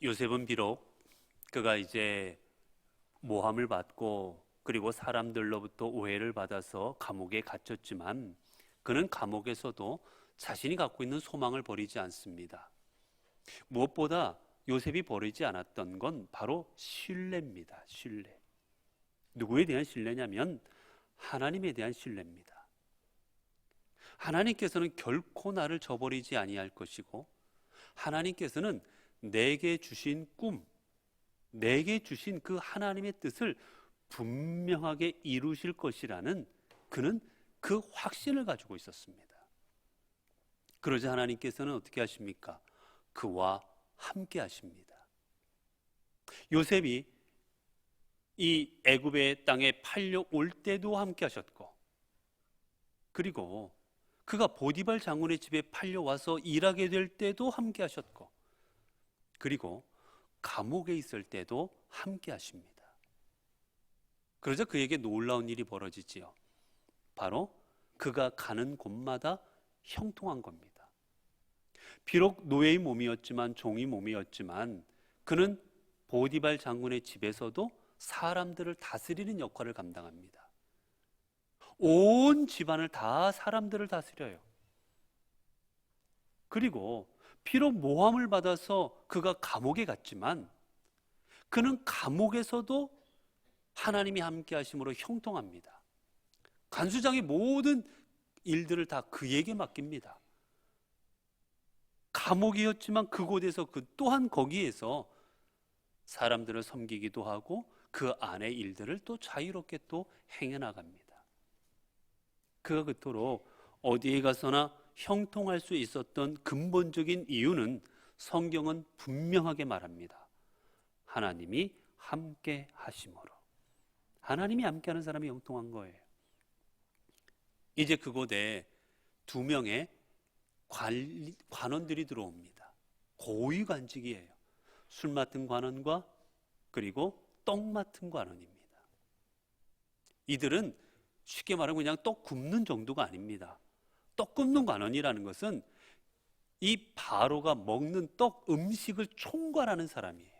요셉은 비록 그가 이제 모함을 받고 그리고 사람들로부터 오해를 받아서 감옥에 갇혔지만 그는 감옥에서도 자신이 갖고 있는 소망을 버리지 않습니다. 무엇보다 요셉이 버리지 않았던 건 바로 신뢰입니다. 신뢰. 누구에 대한 신뢰냐면 하나님에 대한 신뢰입니다. 하나님께서는 결코 나를 저버리지 아니할 것이고, 하나님께서는 내게 주신 꿈, 내게 주신 그 하나님의 뜻을 분명하게 이루실 것이라는 그는 그 확신을 가지고 있었습니다. 그러자 하나님께서는 어떻게 하십니까? 그와 함께 하십니다. 요셉이 이 애굽의 땅에 팔려올 때도 함께 하셨고, 그리고 그가 보디발 장군의 집에 팔려와서 일하게 될 때도 함께 하셨고, 그리고 감옥에 있을 때도 함께 하십니다. 그러자 그에게 놀라운 일이 벌어지지요. 바로 그가 가는 곳마다 형통한 겁니다. 비록 노예의 몸이었지만, 종의 몸이었지만, 그는 보디발 장군의 집에서도 사람들을 다스리는 역할을 감당합니다. 온 집안을 다 사람들을 다스려요. 그리고 비록 모함을 받아서 그가 감옥에 갔지만 그는 감옥에서도 하나님이 함께 하심으로 형통합니다. 간수장의 모든 일들을 다 그에게 맡깁니다. 감옥이었지만 그곳에서 그 또한 거기에서 사람들을 섬기기도 하고 그 안의 일들을 또 자유롭게 또 행해나갑니다. 그가 그토록 어디에 가서나 형통할 수 있었던 근본적인 이유는 성경은 분명하게 말합니다. 하나님이 함께 하심으로. 하나님이 함께하는 사람이 형통한 거예요. 이제 그곳에 2명의 관원들이 들어옵니다. 고위관직이에요. 술 맡은 관원과 그리고 떡 맡은 관원입니다. 이들은 쉽게 말하면 그냥 떡 굽는 정도가 아닙니다. 떡 굽는 관원이라는 것은 이 바로가 먹는 떡 음식을 총괄하는 사람이에요.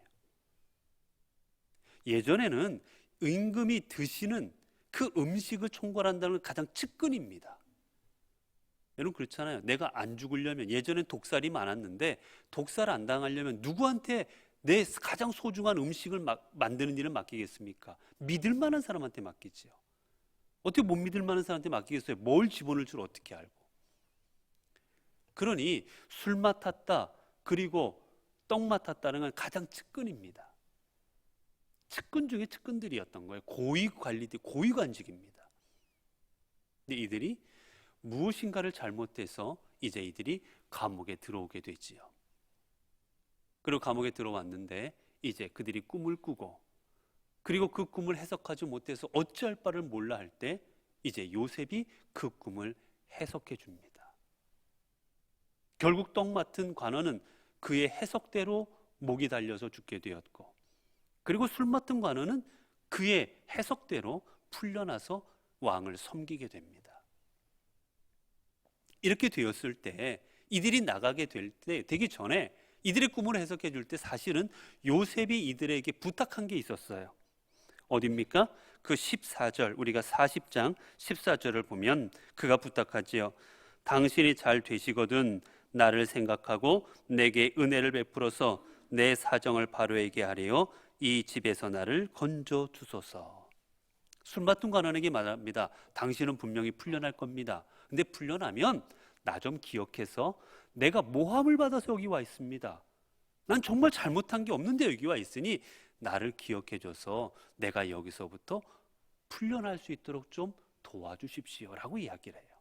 예전에는 임금이 드시는 그 음식을 총괄한다는 건 가장 측근입니다. 여러분 그렇잖아요. 내가 안 죽으려면, 예전엔 독살이 많았는데 독살 안 당하려면 누구한테 내 가장 소중한 음식을 만드는 일을 맡기겠습니까? 믿을 만한 사람한테 맡기지요. 어떻게 못 믿을 만한 사람한테 맡기겠어요? 뭘 집어넣을 줄 어떻게 알고. 그러니 술 맡았다 그리고 떡 맡았다는 건 가장 측근입니다. 측근 중에 측근들이었던 거예요. 고위 관리들, 고위 관직입니다. 근데 이들이 무엇인가를 잘못해서 이제 이들이 감옥에 들어오게 되지요. 그리고 감옥에 들어왔는데 이제 그들이 꿈을 꾸고, 그리고 그 꿈을 해석하지 못해서 어찌할 바를 몰라 할 때 이제 요셉이 그 꿈을 해석해 줍니다. 결국 떡 맡은 관원은 그의 해석대로 목이 달려서 죽게 되었고, 그리고 술 맡은 관원은 그의 해석대로 풀려나서 왕을 섬기게 됩니다. 이렇게 되었을 때 이들이 나가게 되기 전에 이들의 꿈을 해석해 줄 때 사실은 요셉이 이들에게 부탁한 게 있었어요. 어디입니까? 그 14절, 우리가 40장 14절을 보면 그가 부탁하지요. 당신이 잘 되시거든 나를 생각하고 내게 은혜를 베풀어서 내 사정을 바로에게 하래요. 이 집에서 나를 건져 주소서. 술 맡은 관원에게 말합니다. 당신은 분명히 풀려날 겁니다. 근데 풀려나면 나 좀 기억해서, 내가 모함을 받아서 여기 와 있습니다. 난 정말 잘못한 게 없는데 여기 와 있으니 나를 기억해줘서 내가 여기서부터 풀려날 수 있도록 좀 도와주십시오라고 이야기를 해요.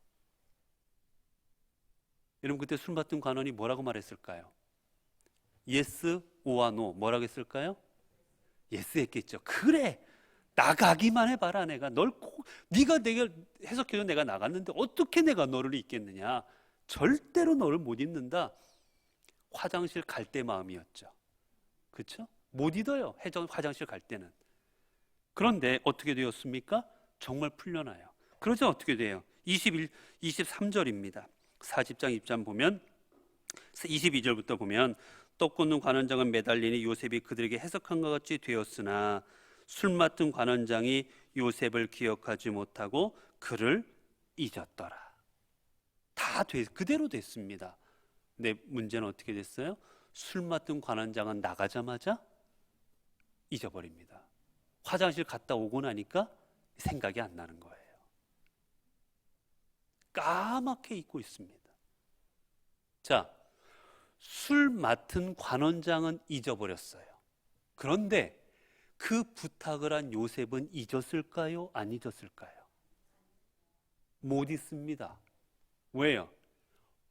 여러분 그때 술 맡은 관원이 뭐라고 말했을까요? 예스 오아 노 뭐라고 했을까요? 예스 했겠죠. 그래 나가기만 해봐라. 내가 네가 내가 해석해서 내가 나갔는데 어떻게 내가 너를 잊겠느냐. 절대로 너를 못 잊는다. 화장실 갈 때 마음이었죠. 그렇죠? 못 잊어요. 화장실 갈 때는. 그런데 어떻게 되었습니까? 정말 풀려나요. 그러자 어떻게 돼요? 23절입니다. 40장 입장 보면 22절부터 보면 떡 굽는 관원장은 매달리니 요셉이 그들에게 해석한 것 같이 되었으나 술 맡은 관원장이 요셉을 기억하지 못하고 그를 잊었더라. 그대로 됐습니다. 근데 문제는 어떻게 됐어요? 술 맡은 관원장은 나가자마자 잊어버립니다. 화장실 갔다 오고 나니까 생각이 안 나는 거예요. 까맣게 잊고 있습니다. 자, 술 맡은 관원장은 잊어버렸어요. 그런데 그 부탁을 한 요셉은 잊었을까요? 안 잊었을까요? 못 잊습니다. 왜요?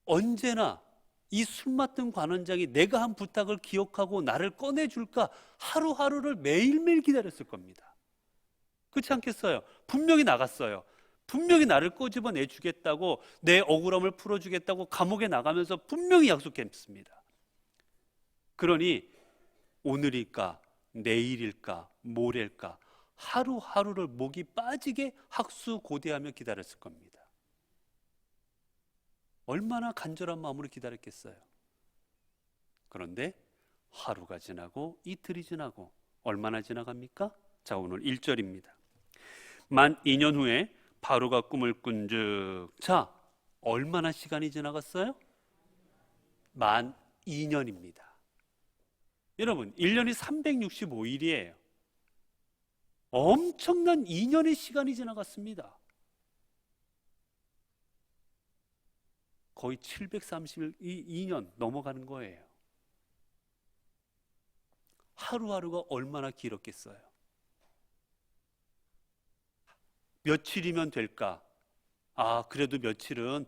언제나 이 술 맡은 관원장이 내가 한 부탁을 기억하고 나를 꺼내줄까 하루하루를 매일매일 기다렸을 겁니다. 그렇지 않겠어요? 분명히 나갔어요. 분명히 나를 꼬집어내 주겠다고, 내 억울함을 풀어주겠다고 감옥에 나가면서 분명히 약속했습니다. 그러니 오늘일까 내일일까 모레일까 하루하루를 목이 빠지게 학수고대하며 기다렸을 겁니다. 얼마나 간절한 마음으로 기다렸겠어요. 그런데 하루가 지나고 이틀이 지나고 얼마나 지나갑니까? 자, 오늘 1절입니다. 만 2년 후에 바로가 꿈을 꾼즉. 자, 얼마나 시간이 지나갔어요? 만 2년입니다. 여러분, 1년이 365일이에요. 엄청난 2년의 시간이 지나갔습니다. 거의 732년 넘어가는 거예요. 하루하루가 얼마나 길었겠어요? 며칠이면 될까? 그래도 며칠은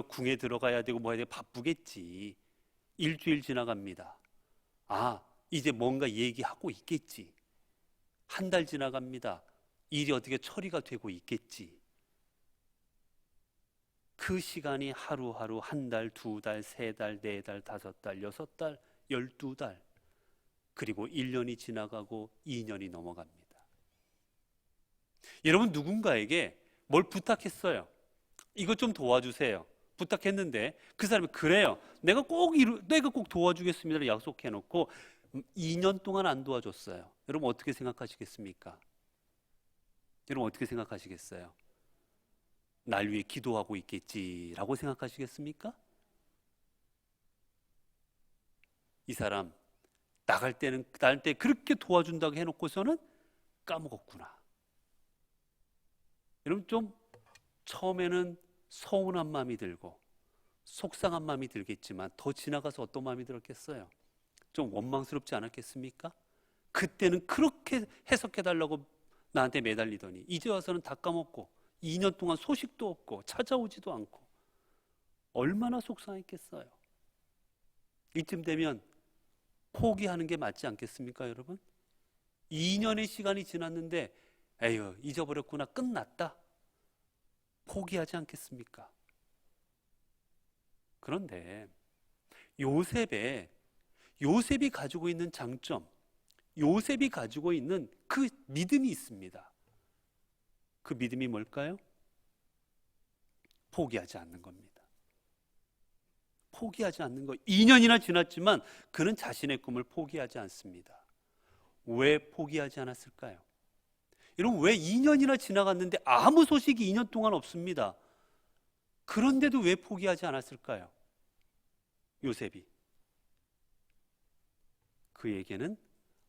궁에 들어가야 되고 뭐 해야 되고 바쁘겠지. 일주일 지나갑니다. 이제 뭔가 얘기하고 있겠지. 한 달 지나갑니다. 일이 어떻게 처리가 되고 있겠지. 그 시간이 하루하루 한 달, 두 달, 세 달, 네 달, 다섯 달, 여섯 달, 12달, 그리고 1년이 지나가고 2년이 넘어갑니다. 여러분, 누군가에게 뭘 부탁했어요. 이것 좀 도와주세요. 부탁했는데 그 사람이 그래요. 내가 꼭 도와주겠습니다. 약속해놓고 2년 동안 안 도와줬어요. 여러분 어떻게 생각하시겠습니까? 여러분 어떻게 생각하시겠어요? 날 위해 기도하고 있겠지라고 생각하시겠습니까? 이 사람 나갈 때 그렇게 도와준다고 해놓고서는 까먹었구나. 여러분 좀 처음에는 서운한 마음이 들고 속상한 마음이 들겠지만 더 지나가서 어떤 마음이 들었겠어요? 좀 원망스럽지 않았겠습니까? 그때는 그렇게 해석해달라고 나한테 매달리더니 이제 와서는 다 까먹고 2년 동안 소식도 없고 찾아오지도 않고 얼마나 속상했겠어요. 이쯤 되면 포기하는 게 맞지 않겠습니까, 여러분? 2년의 시간이 지났는데 에휴, 잊어버렸구나, 끝났다, 포기하지 않겠습니까? 그런데 요셉이 가지고 있는 장점, 요셉이 가지고 있는 그 믿음이 있습니다. 그 믿음이 뭘까요? 포기하지 않는 겁니다. 포기하지 않는 거. 2년이나 지났지만 그는 자신의 꿈을 포기하지 않습니다. 왜 포기하지 않았을까요? 여러분, 왜 2년이나 지나갔는데 아무 소식이 2년 동안 없습니다. 그런데도 왜 포기하지 않았을까요? 요셉이. 그에게는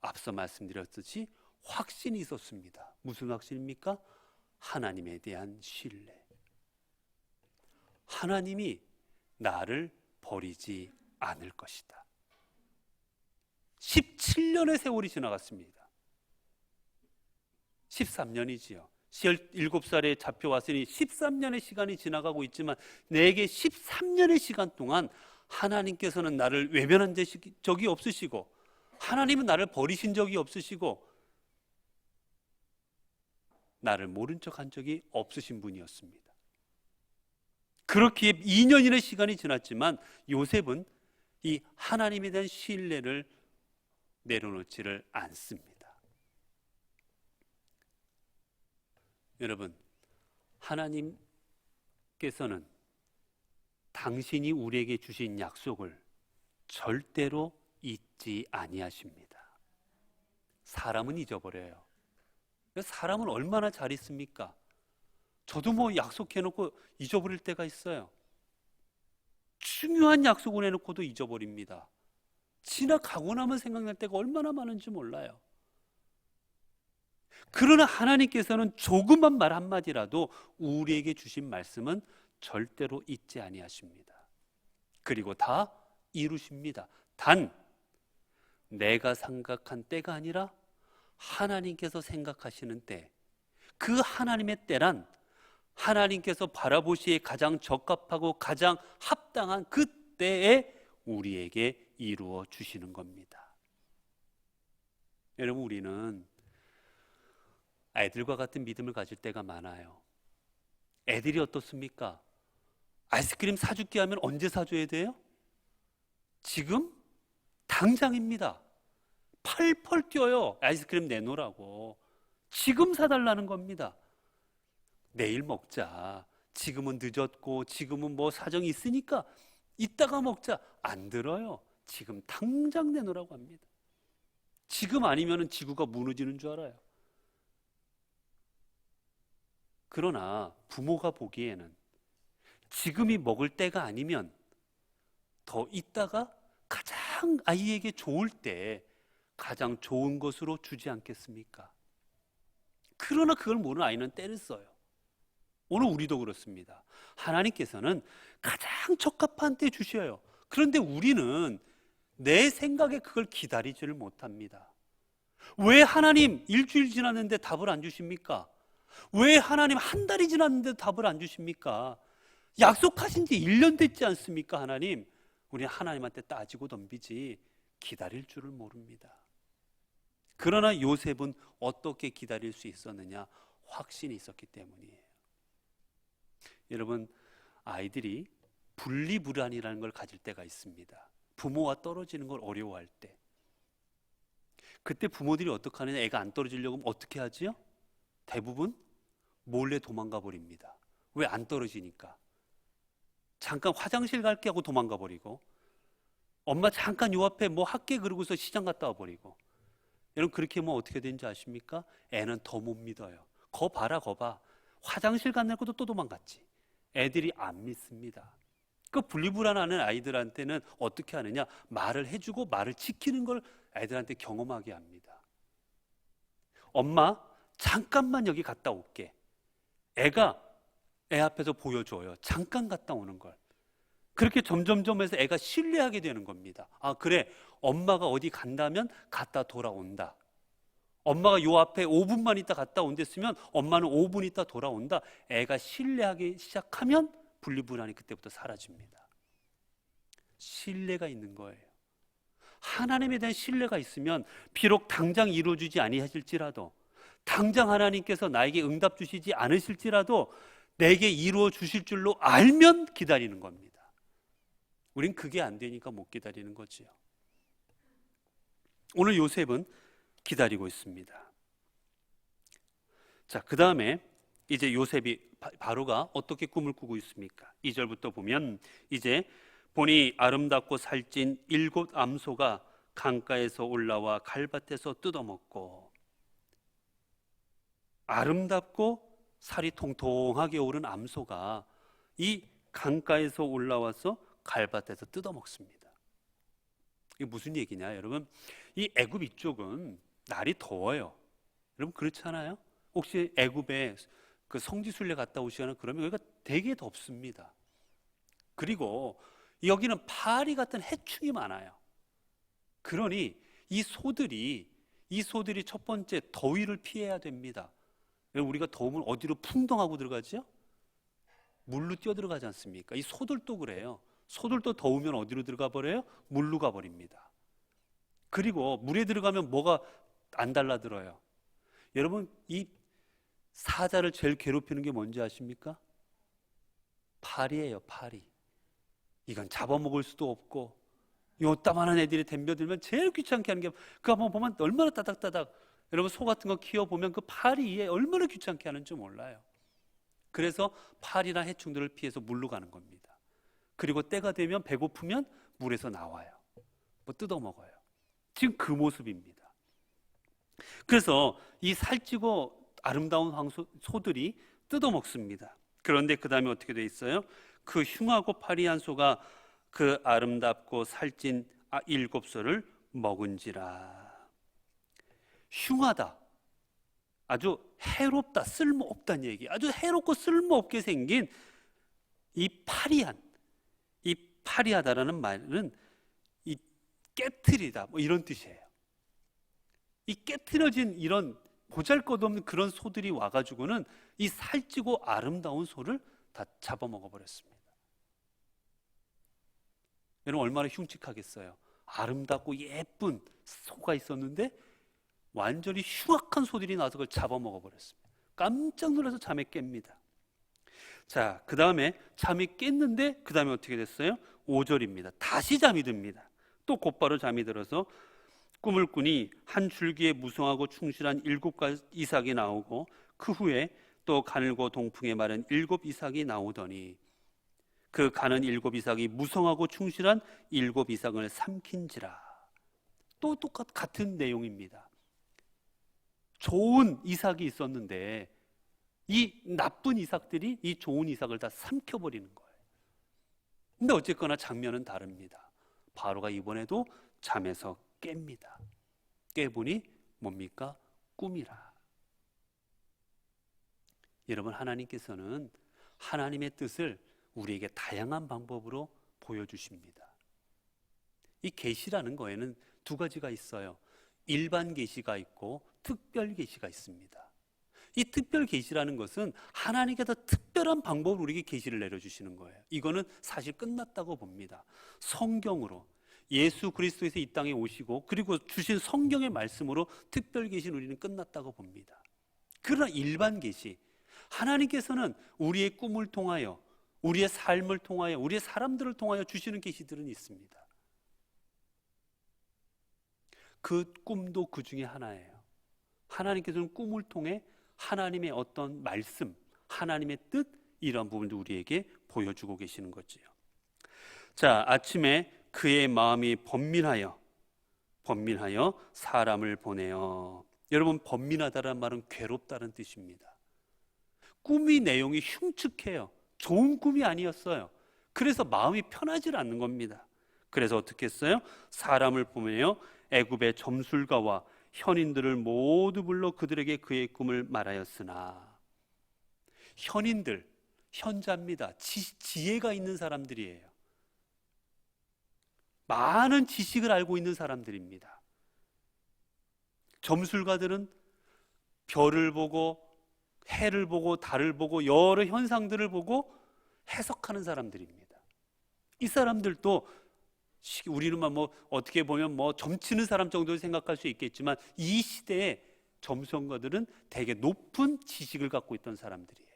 앞서 말씀드렸듯이 확신이 있었습니다. 무슨 확신입니까? 하나님에 대한 신뢰. 하나님이 나를 버리지 않을 것이다. 17년의 세월이 지나갔습니다. 13년이지요. 17살에 잡혀왔으니 13년의 시간이 지나가고 있지만 내게 13년의 시간 동안 하나님께서는 나를 외면한 적이 없으시고 하나님은 나를 버리신 적이 없으시고 나를 모른 척한 적이 없으신 분이었습니다. 그렇기에 2년이나 시간이 지났지만 요셉은 이 하나님에 대한 신뢰를 내려놓지를 않습니다. 여러분, 하나님께서는 당신이 우리에게 주신 약속을 절대로 잊지 아니하십니다. 사람은 잊어버려요. 사람은 얼마나 잘 있습니까? 저도 뭐 약속해놓고 잊어버릴 때가 있어요. 중요한 약속을 해놓고도 잊어버립니다. 지나가고 나면 생각날 때가 얼마나 많은지 몰라요. 그러나 하나님께서는 조그만 말 한마디라도 우리에게 주신 말씀은 절대로 잊지 아니하십니다. 그리고 다 이루십니다. 단 내가 생각한 때가 아니라 하나님께서 생각하시는 때, 그 하나님의 때란 하나님께서 바라보시기에 가장 적합하고 가장 합당한 그 때에 우리에게 이루어 주시는 겁니다. 여러분, 우리는 애들과 같은 믿음을 가질 때가 많아요. 애들이 어떻습니까? 아이스크림 사줄게 하면 언제 사줘야 돼요? 지금? 당장입니다. 펄펄 뛰어요. 아이스크림 내놓으라고. 지금 사달라는 겁니다. 내일 먹자. 지금은 늦었고 지금은 뭐 사정이 있으니까 이따가 먹자. 안 들어요. 지금 당장 내놓으라고 합니다. 지금 아니면 지구가 무너지는 줄 알아요. 그러나 부모가 보기에는 지금이 먹을 때가 아니면 더 있다가 가장 아이에게 좋을 때 가장 좋은 것으로 주지 않겠습니까? 그러나 그걸 모르는 아이는 때를 써요. 오늘 우리도 그렇습니다. 하나님께서는 가장 적합한 때 주셔요. 그런데 우리는 내 생각에 그걸 기다리지를 못합니다. 왜 하나님 일주일 지났는데 답을 안 주십니까? 왜 하나님 한 달이 지났는데 답을 안 주십니까? 약속하신 지 1년 됐지 않습니까? 하나님, 우리는 하나님한테 따지고 덤비지 기다릴 줄을 모릅니다. 그러나 요셉은 어떻게 기다릴 수 있었느냐? 확신이 있었기 때문이에요. 여러분, 아이들이 분리불안이라는 걸 가질 때가 있습니다. 부모와 떨어지는 걸 어려워할 때. 그때 부모들이 어떻게 하느냐? 애가 안 떨어지려고 하면 어떻게 하지요? 대부분 몰래 도망가 버립니다. 왜? 안 떨어지니까. 잠깐 화장실 갈게 하고 도망가 버리고, 엄마 잠깐 요 앞에 뭐 할게 그러고서 시장 갔다 와 버리고. 여러분, 그렇게 하면 어떻게 되는지 아십니까? 애는 더 못 믿어요. 거 봐라, 거 봐. 화장실 갔는데도 또 도망갔지. 애들이 안 믿습니다. 그 분리불안하는 아이들한테는 어떻게 하느냐? 말을 해주고 말을 지키는 걸 애들한테 경험하게 합니다. 엄마 잠깐만 여기 갔다 올게. 애가 애 앞에서 보여줘요. 잠깐 갔다 오는 걸. 그렇게 점점점 해서 애가 신뢰하게 되는 겁니다. 아, 그래, 엄마가 어디 간다면 갔다 돌아온다. 엄마가 요 앞에 5분만 있다 갔다 온댔으면 엄마는 5분 있다 돌아온다. 애가 신뢰하기 시작하면 분리불안이 그때부터 사라집니다. 신뢰가 있는 거예요. 하나님에 대한 신뢰가 있으면 비록 당장 이루어지지 아니하실지라도, 당장 하나님께서 나에게 응답 주시지 않으실지라도 내게 이루어 주실 줄로 알면 기다리는 겁니다. 우린 그게 안 되니까 못 기다리는 거지요. 오늘 요셉은 기다리고 있습니다. 자, 그 다음에 이제 요셉이 바로가 어떻게 꿈을 꾸고 있습니까? 2절부터 보면 이제 보니 아름답고 살찐 7 암소가 강가에서 올라와 갈밭에서 뜯어먹고, 아름답고 살이 통통하게 오른 암소가 이 강가에서 올라와서 갈밭에서 뜯어먹습니다. 이게 무슨 얘기냐, 여러분? 이 애굽 이쪽은 날이 더워요. 여러분, 그렇잖아요? 혹시 애굽에 그 성지순례 갔다 오시거나 그러면 여기가 되게 덥습니다. 그리고 여기는 파리 같은 해충이 많아요. 그러니 이 소들이 첫 번째 더위를 피해야 됩니다. 우리가 더우면 어디로 풍덩하고 들어가죠? 물로 뛰어 들어가지 않습니까? 이 소들도 그래요. 소들도 더우면 어디로 들어가 버려요? 물로 가 버립니다. 그리고 물에 들어가면 뭐가 안 달라들어요? 여러분, 이 사자를 제일 괴롭히는 게 뭔지 아십니까? 파리예요, 파리. 이건 잡아먹을 수도 없고, 요따만한 애들이 덤벼들면 제일 귀찮게 하는 게, 그거 한번 보면 얼마나 따닥따닥. 여러분, 소 같은 거 키워보면 그 파리에 얼마나 귀찮게 하는지 몰라요. 그래서 파리나 해충들을 피해서 물로 가는 겁니다. 그리고 때가 되면 배고프면 물에서 나와요. 뜯어먹어요. 지금 그 모습입니다. 그래서 이 살찌고 아름다운 소들이 뜯어먹습니다. 그런데 그 다음에 어떻게 돼 있어요? 그 흉하고 파리한 소가 그 아름답고 살찐 7소를 먹은지라. 흉하다, 아주 해롭다, 쓸모없다는 얘기. 아주 해롭고 쓸모없게 생긴 이 파리하다라는 말은 이 깨트리다, 뭐 이런 뜻이에요. 이 깨트려진 이런 보잘것없는 그런 소들이 와가지고는 이 살찌고 아름다운 소를 다 잡아먹어 버렸습니다. 여러분 얼마나 흉측하겠어요. 아름답고 예쁜 소가 있었는데 완전히 흉악한 소들이 나서 그걸 잡아먹어 버렸습니다. 깜짝 놀라서 잠에 깹니다. 자, 그 다음에 잠이 깼는데 그 다음에 어떻게 됐어요? 5절입니다. 다시 잠이 듭니다. 또 곧바로 잠이 들어서 꿈을 꾸니 한 줄기에 무성하고 충실한 7가지 이삭이 나오고 그 후에 또 가늘고 동풍에 마른 7 이삭이 나오더니 그 가는 7 이삭이 무성하고 충실한 7 이삭을 삼킨지라. 또 같은 내용입니다. 좋은 이삭이 있었는데 이 나쁜 이삭들이 이 좋은 이삭을 다 삼켜버리는 거예요. 근데 어쨌거나 장면은 다릅니다. 바로가 이번에도 잠에서 깹니다. 깨보니 뭡니까? 꿈이라. 여러분, 하나님께서는 하나님의 뜻을 우리에게 다양한 방법으로 보여주십니다. 이 계시라는 거에는 2가지가 있어요. 일반 계시가 있고 특별 계시가 있습니다. 이 특별 계시라는 것은 하나님께서 특별한 방법으로 우리에게 계시를 내려주시는 거예요. 이거는 사실 끝났다고 봅니다. 성경으로 예수 그리스도에서 이 땅에 오시고 그리고 주신 성경의 말씀으로 특별 계시는 우리는 끝났다고 봅니다. 그러나 일반 계시, 하나님께서는 우리의 꿈을 통하여, 우리의 삶을 통하여, 우리의 사람들을 통하여 주시는 계시들은 있습니다. 그 꿈도 그 중에 하나예요. 하나님께서는 꿈을 통해 하나님의 어떤 말씀, 하나님의 뜻, 이런 부분도 우리에게 보여주고 계시는 거지요. 자, 아침에 그의 마음이 번민하여 사람을 보내어. 여러분, 번민하다는 말은 괴롭다는 뜻입니다. 꿈이 내용이 흉측해요. 좋은 꿈이 아니었어요. 그래서 마음이 편하지 않는 겁니다. 그래서 어떻게 했어요? 사람을 보내어 애굽의 점술가와 현인들을 모두 불러 그들에게 그의 꿈을 말하였으나. 현인들, 현자입니다. 지혜가 있는 사람들이에요. 많은 지식을 알고 있는 사람들입니다. 점술가들은 별을 보고 해를 보고 달을 보고 여러 현상들을 보고 해석하는 사람들입니다. 이 사람들도 우리는 어떻게 보면 점치는 사람 정도로 생각할 수 있겠지만 이 시대의 점성가들은 되게 높은 지식을 갖고 있던 사람들이에요.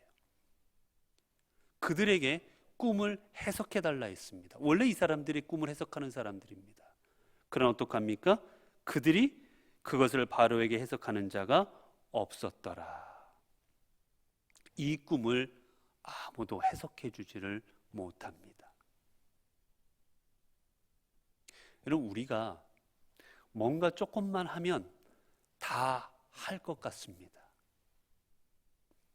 그들에게 꿈을 해석해 달라 했습니다. 원래 이 사람들이 꿈을 해석하는 사람들입니다. 그러나 어떡합니까? 그들이 그것을 바로에게 해석하는 자가 없었더라. 이 꿈을 아무도 해석해 주지를 못합니다. 여러분, 우리가 뭔가 조금만 하면 다 할 것 같습니다.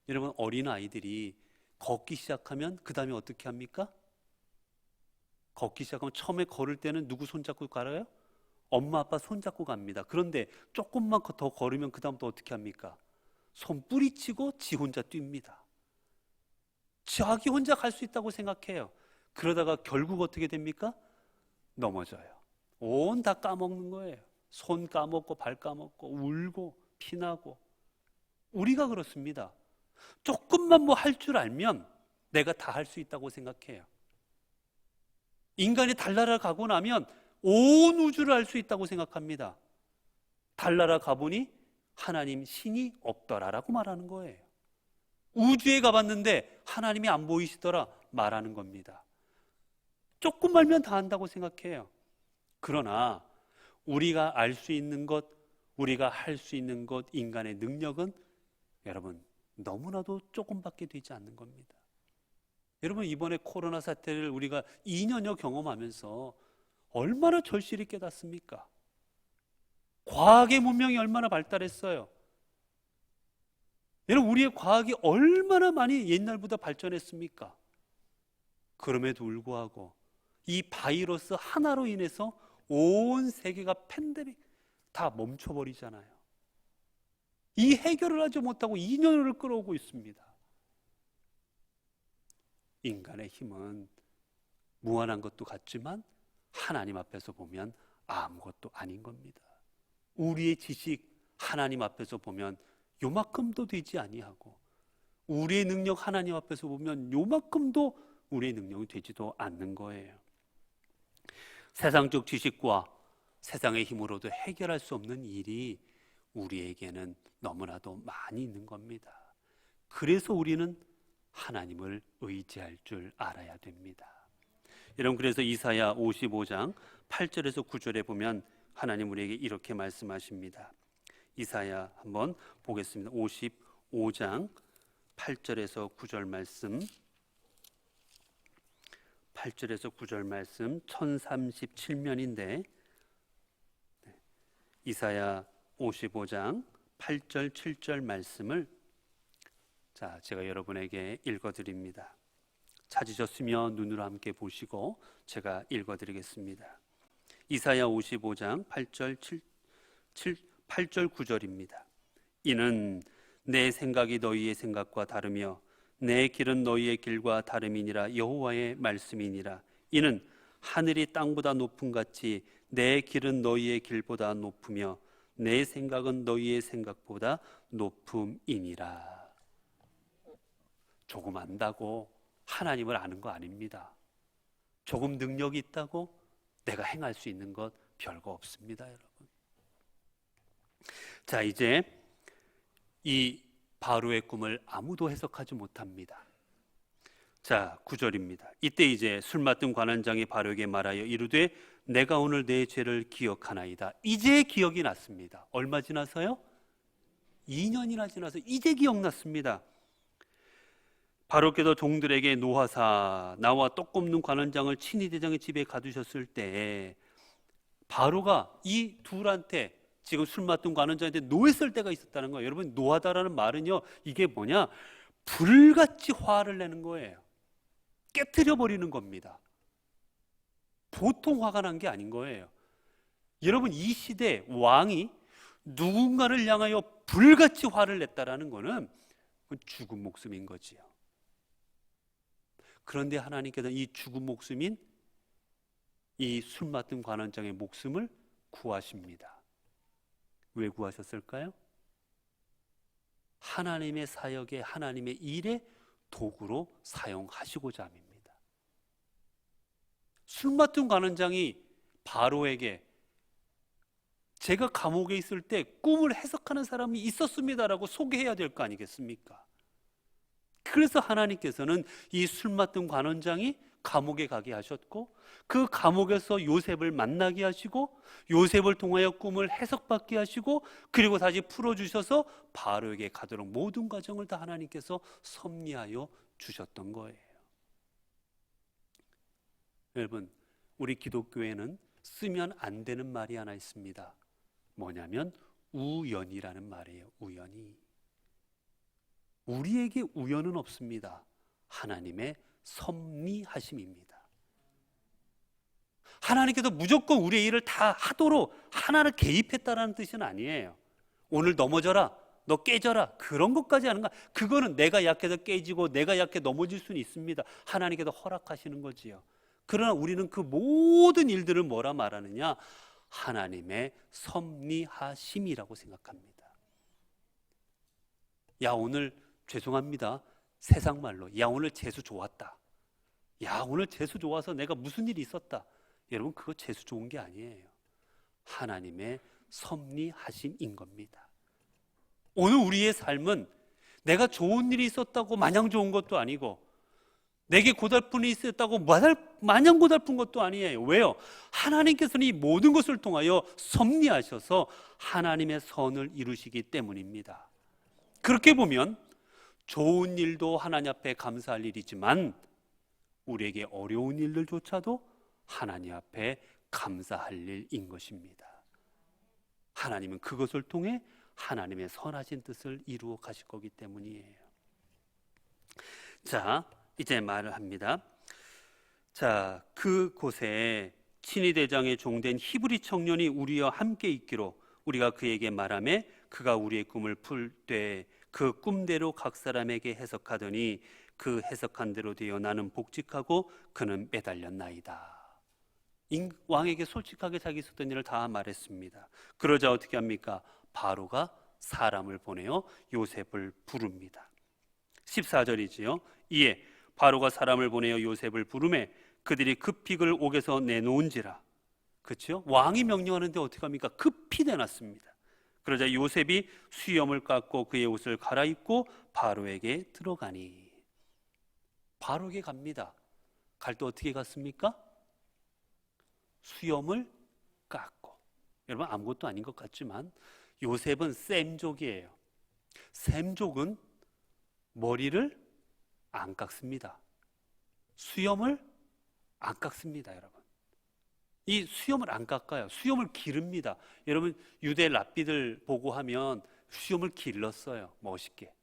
여러분, 어린아이들이 걷기 시작하면 그 다음에 어떻게 합니까? 걷기 시작하면 처음에 걸을 때는 누구 손잡고 걸어요? 엄마 아빠 손잡고 갑니다. 그런데 조금만 더 걸으면 그 다음부터 어떻게 합니까? 손 뿌리치고 지 혼자 뜁니다. 자기 혼자 갈 수 있다고 생각해요. 그러다가 결국 어떻게 됩니까? 넘어져요. 온 다 까먹는 거예요. 손 까먹고 발 까먹고 울고 피나고. 우리가 그렇습니다. 조금만 할 줄 알면 내가 다 할 수 있다고 생각해요. 인간이 달나라 가고 나면 온 우주를 알 수 있다고 생각합니다. 달나라 가보니 하나님 신이 없더라라고 말하는 거예요. 우주에 가봤는데 하나님이 안 보이시더라 말하는 겁니다. 조금 알면 다 안다고 생각해요. 그러나 우리가 알 수 있는 것, 우리가 할 수 있는 것, 인간의 능력은 여러분 너무나도 조금밖에 되지 않는 겁니다. 여러분, 이번에 코로나 사태를 우리가 2년여 경험하면서 얼마나 절실히 깨닫습니까? 과학의 문명이 얼마나 발달했어요. 여러분, 우리의 과학이 얼마나 많이 옛날보다 발전했습니까? 그럼에도 불구하고 이 바이러스 하나로 인해서 온 세계가 팬데믹 다 멈춰버리잖아요. 이 해결을 하지 못하고 2년을 끌어오고 있습니다. 인간의 힘은 무한한 것도 같지만 하나님 앞에서 보면 아무것도 아닌 겁니다. 우리의 지식 하나님 앞에서 보면 요만큼도 되지 아니하고, 우리의 능력 하나님 앞에서 보면 요만큼도 우리의 능력이 되지도 않는 거예요. 세상적 지식과 세상의 힘으로도 해결할 수 없는 일이 우리에게는 너무나도 많이 있는 겁니다. 그래서 우리는 하나님을 의지할 줄 알아야 됩니다. 여러분, 그래서 이사야 55장 8절에서 9절에 보면 하나님 우리에게 이렇게 말씀하십니다. 이사야 한번 보겠습니다. 55장 8절에서 9절 말씀, 8절에서 9절 말씀 1037면인데 이사야 55장 8절 7절 말씀을 제가 여러분에게 읽어드립니다. 찾으셨으면 눈으로 함께 보시고 제가 읽어드리겠습니다. 이사야 55장 8절 9절입니다. 이는 내 생각이 너희의 생각과 다르며 내 길은 너희의 길과 다름이니라. 여호와의 말씀이니라. 이는 하늘이 땅보다 높음 같이 내 길은 너희의 길보다 높으며 내 생각은 너희의 생각보다 높음이니라. 조금 안다고 하나님을 아는 거 아닙니다. 조금 능력이 있다고 내가 행할 수 있는 것 별거 없습니다, 여러분. 자, 이제 이 바로의 꿈을 아무도 해석하지 못합니다. 자, 9절입니다. 이때 이제 술 맡은 관원장이 바로에게 말하여 이르되 내가 오늘 내 죄를 기억하나이다. 이제 기억이 났습니다. 얼마 지나서요? 2년이나 지나서 이제 기억났습니다. 바로께서 종들에게 노하사 나와 떡 굽는 관원장을 친히 대장의 집에 가두셨을 때 바로가 이 둘한테 지금 술 맡은 관원장한테 노했을 때가 있었다는 거예요. 여러분, 노하다라는 말은요, 이게 뭐냐? 불같이 화를 내는 거예요. 깨트려 버리는 겁니다. 보통 화가 난 게 아닌 거예요. 여러분, 이 시대 왕이 누군가를 향하여 불같이 화를 냈다라는 거는 죽은 목숨인 거지요. 그런데 하나님께서는 이 죽은 목숨인 이 술 맡은 관원장의 목숨을 구하십니다. 왜 구하셨을까요? 하나님의 사역에, 하나님의 일에 도구로 사용하시고자 함입니다. 술 맡은 관원장이 바로에게 제가 감옥에 있을 때 꿈을 해석하는 사람이 있었습니다라고 소개해야 될 거 아니겠습니까? 그래서 하나님께서는 이 술 맡은 관원장이 감옥에 가게 하셨고, 그 감옥에서 요셉을 만나게 하시고, 요셉을 통하여 꿈을 해석받게 하시고, 그리고 다시 풀어주셔서 바로에게 가도록 모든 과정을 다 하나님께서 섭리하여 주셨던 거예요. 여러분, 우리 기독교에는 쓰면 안 되는 말이 하나 있습니다. 뭐냐면 우연이라는 말이에요. 우연이. 우리에게 우연은 없습니다. 하나님의 섭리하심입니다. 하나님께서 무조건 우리의 일을 다 하도록 하나를 개입했다라는 뜻은 아니에요. 오늘 넘어져라, 너 깨져라, 그런 것까지 하는 거, 그거는 내가 약해서 깨지고 내가 약해 넘어질 수는 있습니다. 하나님께서 허락하시는 거지요. 그러나 우리는 그 모든 일들을 뭐라 말하느냐? 하나님의 섭리하심이라고 생각합니다. 야, 오늘 죄송합니다. 세상 말로 야, 오늘 재수 좋았다. 야, 오늘 재수 좋아서 내가 무슨 일이 있었다. 여러분, 그거 재수 좋은 게 아니에요. 하나님의 섭리하심인 겁니다. 오늘 우리의 삶은 내가 좋은 일이 있었다고 마냥 좋은 것도 아니고, 내게 고달픈 일이 있었다고 마냥 고달픈 것도 아니에요. 왜요? 하나님께서는 이 모든 것을 통하여 섭리하셔서 하나님의 선을 이루시기 때문입니다. 그렇게 보면 좋은 일도 하나님 앞에 감사할 일이지만 우리에게 어려운 일들조차도 하나님 앞에 감사할 일인 것입니다. 하나님은 그것을 통해 하나님의 선하신 뜻을 이루어 가실 거기 때문이에요. 자, 이제 말을 합니다. 자, 그곳에 친위 대장의 종된 히브리 청년이 우리와 함께 있기로 우리가 그에게 말하매 그가 우리의 꿈을 풀 때 그 꿈대로 각 사람에게 해석하더니 그 해석한 대로 되어 나는 복직하고 그는 매달렸나이다. 왕에게 솔직하게 자기 있었던 일을 다 말했습니다. 그러자 어떻게 합니까? 바로가 사람을 보내어 요셉을 부릅니다. 14절이지요. 이에 바로가 사람을 보내어 요셉을 부르매 그들이 급히 그를 옥에서 내놓은지라. 그렇죠? 왕이 명령하는데 어떻게 합니까? 급히 내놨습니다. 그러자 요셉이 수염을 깎고 그의 옷을 갈아입고 바로에게 들어가니. 바로에게 갑니다. 갈 때 어떻게 갔습니까? 수염을 깎고. 여러분, 아무것도 아닌 것 같지만 요셉은 셈족이에요. 셈족은 머리를 안 깎습니다. 수염을 안 깎습니다. 여러분, 이 수염을 안 깎아요. 수염을 기릅니다. 여러분, 유대 랍비들 보고 하면 수염을 길렀어요. 멋있게.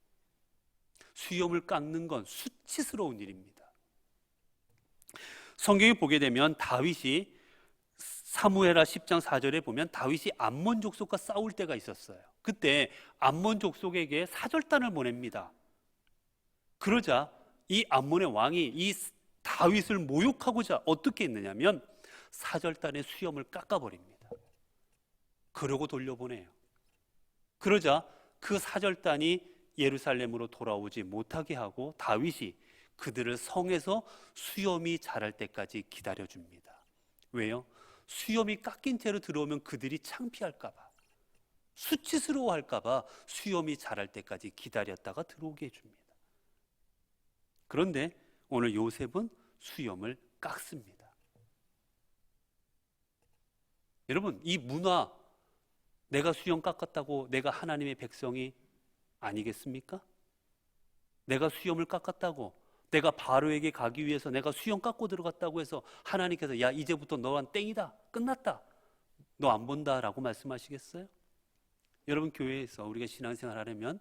수염을 깎는 건 수치스러운 일입니다. 성경에 보게 되면 다윗이 사무엘하 10장 4절에 보면 다윗이 암몬 족속과 싸울 때가 있었어요. 그때 암몬 족속에게 사절단을 보냅니다. 그러자 이 암몬의 왕이 이 다윗을 모욕하고자 어떻게 했느냐면 사절단의 수염을 깎아버립니다. 그러고 돌려보내요. 그러자 그 사절단이 예루살렘으로 돌아오지 못하게 하고 다윗이 그들을 성에서 수염이 자랄 때까지 기다려줍니다. 왜요? 수염이 깎인 채로 들어오면 그들이 창피할까봐, 수치스러워할까봐 수염이 자랄 때까지 기다렸다가 들어오게 해줍니다. 그런데 오늘 요셉은 수염을 깎습니다. 여러분, 이 문화, 내가 수염 깎았다고 내가 하나님의 백성이 아니겠습니까? 내가 수염을 깎았다고, 내가 바로에게 가기 위해서 내가 수염 깎고 들어갔다고 해서 하나님께서 야, 이제부터 너란 땡이다, 끝났다, 너 안 본다라고 말씀하시겠어요? 여러분, 교회에서 우리가 신앙생활 하려면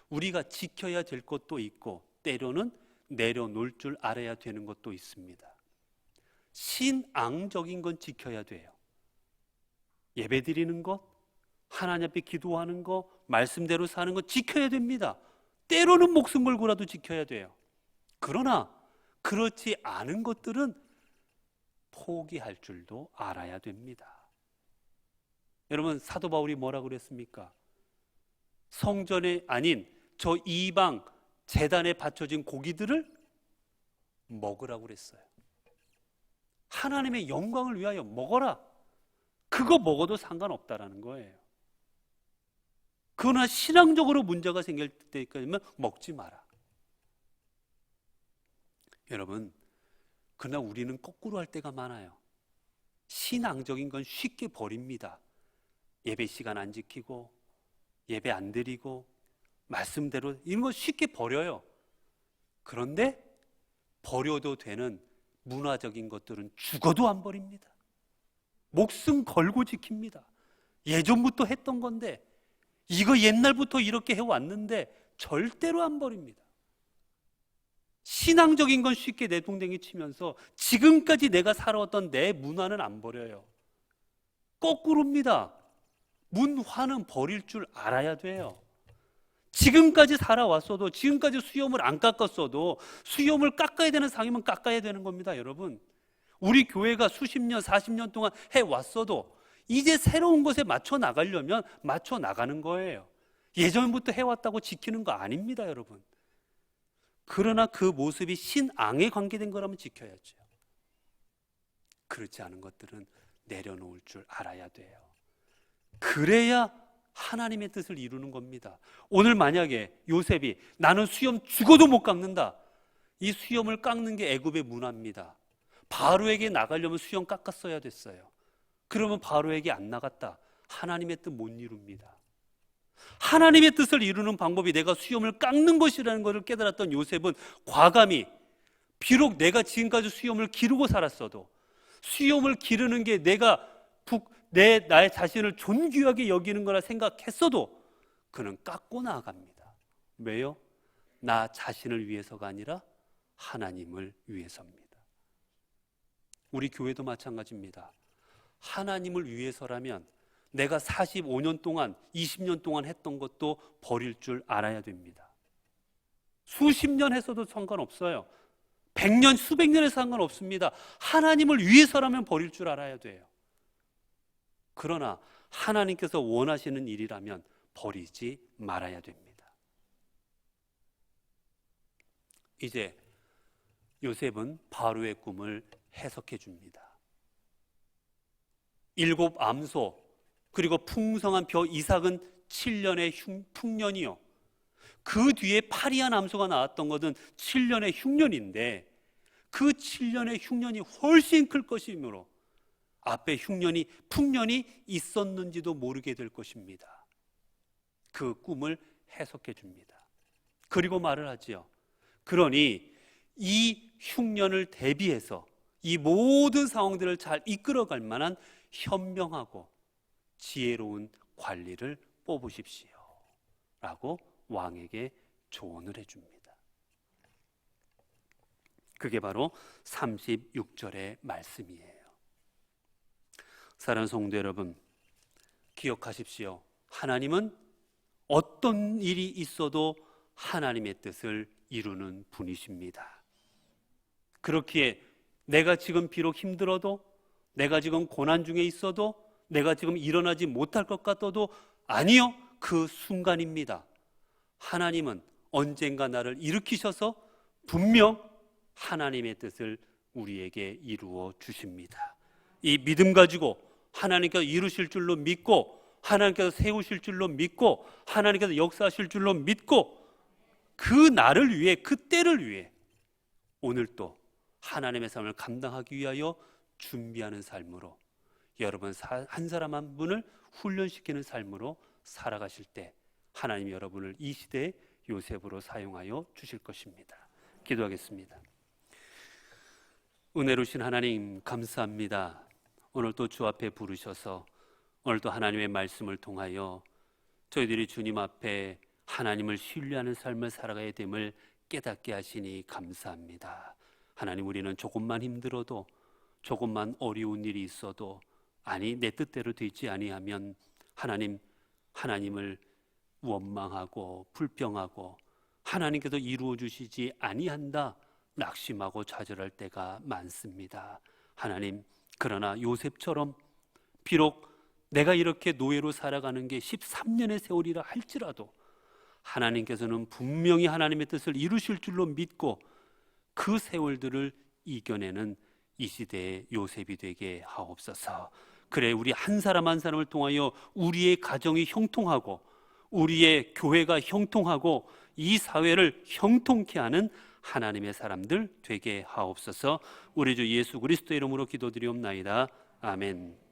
우리가 지켜야 될 것도 있고 때로는 내려놓을 줄 알아야 되는 것도 있습니다. 신앙적인 건 지켜야 돼요. 예배 드리는 것, 하나님 앞에 기도하는 것, 말씀대로 사는 것 지켜야 됩니다. 때로는 목숨 걸고라도 지켜야 돼요. 그러나 그렇지 않은 것들은 포기할 줄도 알아야 됩니다. 여러분, 사도 바울이 뭐라고 그랬습니까? 성전에 아닌 저 이방 제단에 바쳐진 고기들을 먹으라고 그랬어요. 하나님의 영광을 위하여 먹어라. 그거 먹어도 상관없다라는 거예요. 그러나 신앙적으로 문제가 생길 때까지는 먹지 마라. 여러분, 그러나 우리는 거꾸로 할 때가 많아요. 신앙적인 건 쉽게 버립니다. 예배 시간 안 지키고 예배 안 드리고 말씀대로 이런 거 쉽게 버려요. 그런데 버려도 되는 문화적인 것들은 죽어도 안 버립니다. 목숨 걸고 지킵니다. 예전부터 했던 건데, 이거 옛날부터 이렇게 해왔는데 절대로 안 버립니다. 신앙적인 건 쉽게 내동댕이 치면서 지금까지 내가 살아왔던 내 문화는 안 버려요. 거꾸로입니다. 문화는 버릴 줄 알아야 돼요. 지금까지 살아왔어도, 지금까지 수염을 안 깎았어도 수염을 깎아야 되는 상이면 깎아야 되는 겁니다. 여러분, 우리 교회가 수십 년, 40년 동안 해왔어도 이제 새로운 것에 맞춰 나가려면 맞춰 나가는 거예요. 예전부터 해왔다고 지키는 거 아닙니다, 여러분. 그러나 그 모습이 신앙에 관계된 거라면 지켜야죠. 그렇지 않은 것들은 내려놓을 줄 알아야 돼요. 그래야 하나님의 뜻을 이루는 겁니다. 오늘 만약에 요셉이 나는 수염 죽어도 못 깎는다, 이 수염을 깎는 게 애굽의 문화입니다. 바로에게 나가려면 수염 깎았어야 됐어요. 그러면 바로에게 안 나갔다, 하나님의 뜻 못 이룹니다. 하나님의 뜻을 이루는 방법이 내가 수염을 깎는 것이라는 것을 깨달았던 요셉은 과감히, 비록 내가 지금까지 수염을 기르고 살았어도 수염을 기르는 게 나의 자신을 존귀하게 여기는 거라 생각했어도 그는 깎고 나아갑니다. 왜요? 나 자신을 위해서가 아니라 하나님을 위해서입니다. 우리 교회도 마찬가지입니다. 하나님을 위해서라면 내가 45년 동안 20년 동안 했던 것도 버릴 줄 알아야 됩니다. 수십 년 했어도 상관없어요. 100년, 수백 년에 상관없습니다. 하나님을 위해서라면 버릴 줄 알아야 돼요. 그러나 하나님께서 원하시는 일이라면 버리지 말아야 됩니다. 이제 요셉은 바로의 꿈을 해석해 줍니다. 7 암소 그리고 풍성한 벼 이삭은 7년의 풍년이요. 그 뒤에 파리한 암소가 나왔던 것은 7년의 흉년인데 그 7년의 흉년이 훨씬 클 것이므로 앞에 풍년이 있었는지도 모르게 될 것입니다. 그 꿈을 해석해 줍니다. 그리고 말을 하지요. 그러니 이 흉년을 대비해서 이 모든 상황들을 잘 이끌어갈 만한 현명하고 지혜로운 관리를 뽑으십시오 라고 왕에게 조언을 해줍니다. 그게 바로 36절의 말씀이에요. 사랑하는 성도 여러분, 기억하십시오. 하나님은 어떤 일이 있어도 하나님의 뜻을 이루는 분이십니다. 그렇기에 내가 지금 비록 힘들어도, 내가 지금 고난 중에 있어도, 내가 지금 일어나지 못할 것 같아도 아니요, 그 순간입니다. 하나님은 언젠가 나를 일으키셔서 분명 하나님의 뜻을 우리에게 이루어 주십니다. 이 믿음 가지고 하나님께서 이루실 줄로 믿고, 하나님께서 세우실 줄로 믿고, 하나님께서 역사하실 줄로 믿고, 그 날을 위해, 그 때를 위해 오늘 또 하나님의 삶을 감당하기 위하여 준비하는 삶으로, 여러분 한 사람 한 분을 훈련시키는 삶으로 살아가실 때 하나님 여러분을 이 시대의 요셉으로 사용하여 주실 것입니다. 기도하겠습니다. 은혜로우신 하나님 감사합니다. 오늘도 주 앞에 부르셔서 오늘도 하나님의 말씀을 통하여 저희들이 주님 앞에 하나님을 신뢰하는 삶을 살아가야 됨을 깨닫게 하시니 감사합니다. 하나님, 우리는 조금만 힘들어도, 조금만 어려운 일이 있어도, 아니 내 뜻대로 되지 아니하면 하나님을 원망하고 불평하고 하나님께서 이루어 주시지 아니한다 낙심하고 좌절할 때가 많습니다. 하나님, 그러나 요셉처럼 비록 내가 이렇게 노예로 살아가는 게 13년의 세월이라 할지라도 하나님께서는 분명히 하나님의 뜻을 이루실 줄로 믿고 그 세월들을 이겨내는 이 시대의 요셉이 되게 하옵소서. 그래, 우리 한 사람 한 사람을 통하여 우리의 가정이 형통하고 우리의 교회가 형통하고 이 사회를 형통케 하는 하나님의 사람들 되게 하옵소서. 우리 주 예수 그리스도의 이름으로 기도드리옵나이다. 아멘.